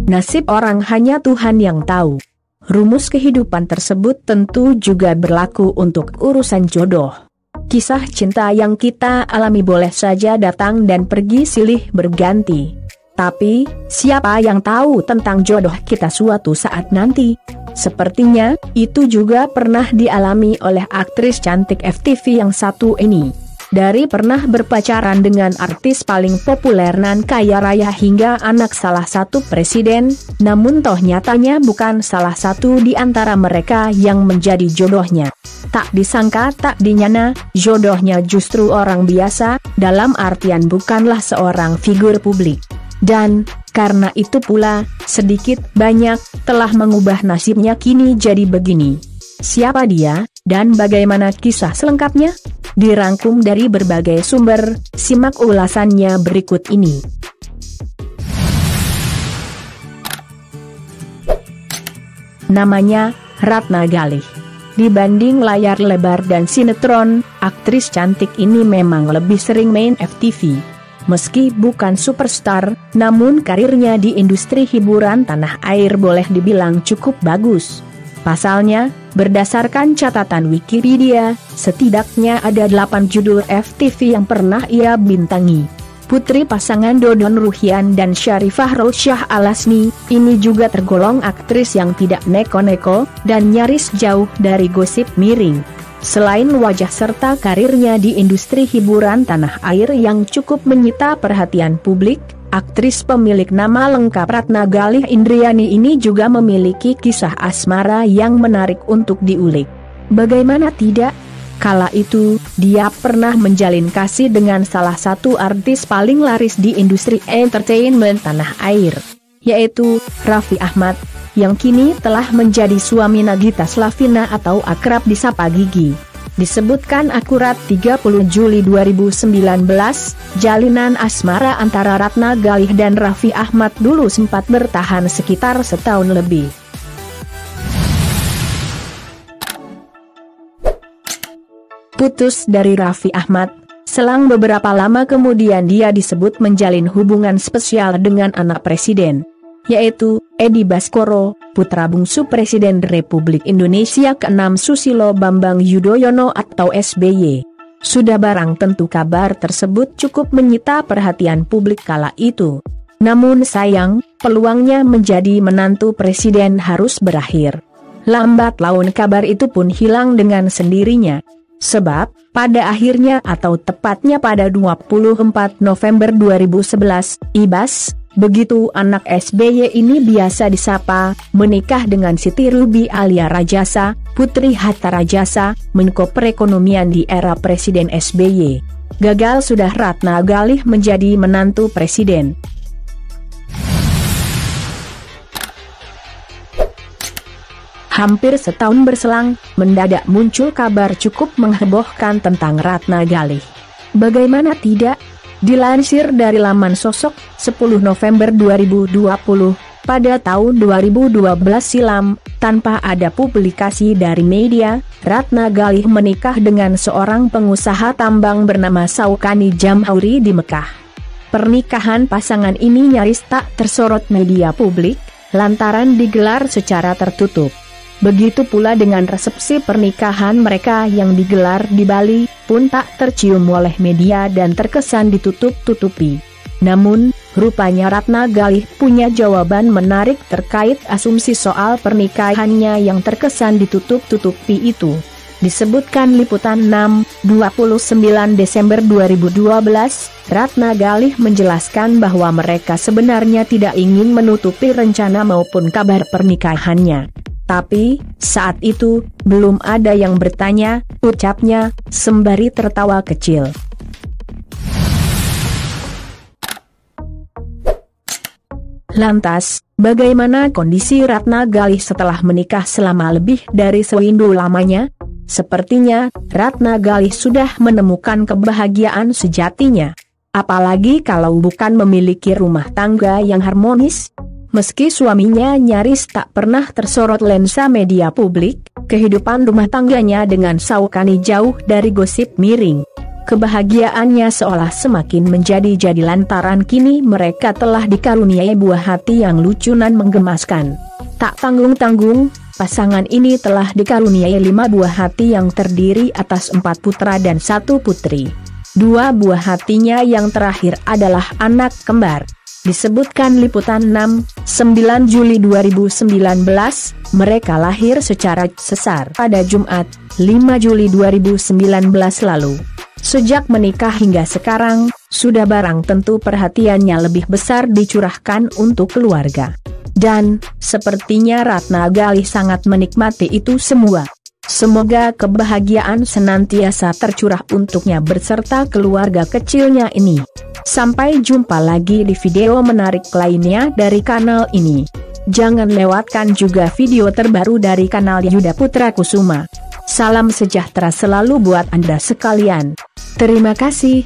Nasib orang hanya Tuhan yang tahu. Rumus kehidupan tersebut tentu juga berlaku untuk urusan jodoh. Kisah cinta yang kita alami boleh saja datang dan pergi silih berganti. Tapi, siapa yang tahu tentang jodoh kita suatu saat nanti? Sepertinya, itu juga pernah dialami oleh aktris cantik FTV yang satu ini. Dari pernah berpacaran dengan artis paling populer nan kaya raya hingga anak salah satu presiden, namun toh nyatanya bukan salah satu di antara mereka yang menjadi jodohnya. Tak disangka tak dinyana, jodohnya justru orang biasa, dalam artian bukanlah seorang figur publik. Dan, karena itu pula, sedikit banyak, telah mengubah nasibnya kini jadi begini. Siapa dia, dan bagaimana kisah selengkapnya? Dirangkum dari berbagai sumber, simak ulasannya berikut ini. Namanya, Ratna Galih. Dibanding layar lebar dan sinetron, aktris cantik ini memang lebih sering main FTV. Meski bukan superstar, namun karirnya di industri hiburan tanah air boleh dibilang cukup bagus. Pasalnya, berdasarkan catatan Wikipedia, setidaknya ada 8 judul FTV yang pernah ia bintangi. Putri pasangan Dodon Ruhian dan Syarifah Rosyah Alasni, ini juga tergolong aktris yang tidak neko-neko, dan nyaris jauh dari gosip miring. Selain wajah serta karirnya di industri hiburan tanah air yang cukup menyita perhatian publik, aktris pemilik nama lengkap Ratna Galih Indriani ini juga memiliki kisah asmara yang menarik untuk diulik. Bagaimana tidak? Kala itu, dia pernah menjalin kasih dengan salah satu artis paling laris di industri entertainment tanah air, yaitu Raffi Ahmad, yang kini telah menjadi suami Nagita Slavina atau akrab disapa Gigi. Disebutkan akurat 30 Juli 2019, jalinan asmara antara Ratna Galih dan Raffi Ahmad dulu sempat bertahan sekitar setahun lebih. Putus dari Raffi Ahmad, selang beberapa lama kemudian dia disebut menjalin hubungan spesial dengan anak presiden, yaitu Edi Baskoro, putra bungsu Presiden Republik Indonesia ke-6 Susilo Bambang Yudhoyono atau SBY. Sudah barang tentu kabar tersebut cukup menyita perhatian publik kala itu. Namun sayang, peluangnya menjadi menantu presiden harus berakhir. Lambat laun kabar itu pun hilang dengan sendirinya. Sebab, pada akhirnya atau tepatnya pada 24 November 2011, Ibas, begitu anak SBY ini biasa disapa, menikah dengan Siti Ruby Alia Rajasa, Putri Hatta Rajasa, Menko Perekonomian di era Presiden SBY. Gagal sudah Ratna Galih menjadi menantu presiden. Hampir setahun berselang, mendadak muncul kabar cukup menghebohkan tentang Ratna Galih. Bagaimana tidak? Dilansir dari laman Sosok, 10 November 2020, pada tahun 2012 silam, tanpa ada publikasi dari media, Ratna Galih menikah dengan seorang pengusaha tambang bernama Saukani Jamhouri di Mekah. Pernikahan pasangan ini nyaris tak tersorot media publik, lantaran digelar secara tertutup. Begitu pula dengan resepsi pernikahan mereka yang digelar di Bali, pun tak tercium oleh media dan terkesan ditutup-tutupi. Namun, rupanya Ratna Galih punya jawaban menarik terkait asumsi soal pernikahannya yang terkesan ditutup-tutupi itu. Disebutkan liputan 29 Desember 2012, Ratna Galih menjelaskan bahwa mereka sebenarnya tidak ingin menutupi rencana maupun kabar pernikahannya. Tapi, saat itu, belum ada yang bertanya, ucapnya, sembari tertawa kecil. Lantas, bagaimana kondisi Ratna Galih setelah menikah selama lebih dari sewindu lamanya? Sepertinya, Ratna Galih sudah menemukan kebahagiaan sejatinya. Apalagi kalau bukan memiliki rumah tangga yang harmonis. Meski suaminya nyaris tak pernah tersorot lensa media publik, kehidupan rumah tangganya dengan Saukani jauh dari gosip miring. Kebahagiaannya seolah semakin menjadi-jadi lantaran kini mereka telah dikaruniai buah hati yang lucu dan menggemaskan. Tak tanggung-tanggung, pasangan ini telah dikaruniai 5 buah hati yang terdiri atas 4 putra dan 1 putri. 2 buah hatinya yang terakhir adalah anak kembar. Disebutkan liputan 9 Juli 2019, mereka lahir secara sesar pada Jumat, 5 Juli 2019 lalu. Sejak menikah hingga sekarang, sudah barang tentu perhatiannya lebih besar dicurahkan untuk keluarga. Dan, sepertinya Ratna Gali sangat menikmati itu semua. Semoga kebahagiaan senantiasa tercurah untuknya berserta keluarga kecilnya ini. Sampai jumpa lagi di video menarik lainnya dari kanal ini. Jangan lewatkan juga video terbaru dari kanal Yuda Putra Kusuma. Salam sejahtera selalu buat Anda sekalian. Terima kasih.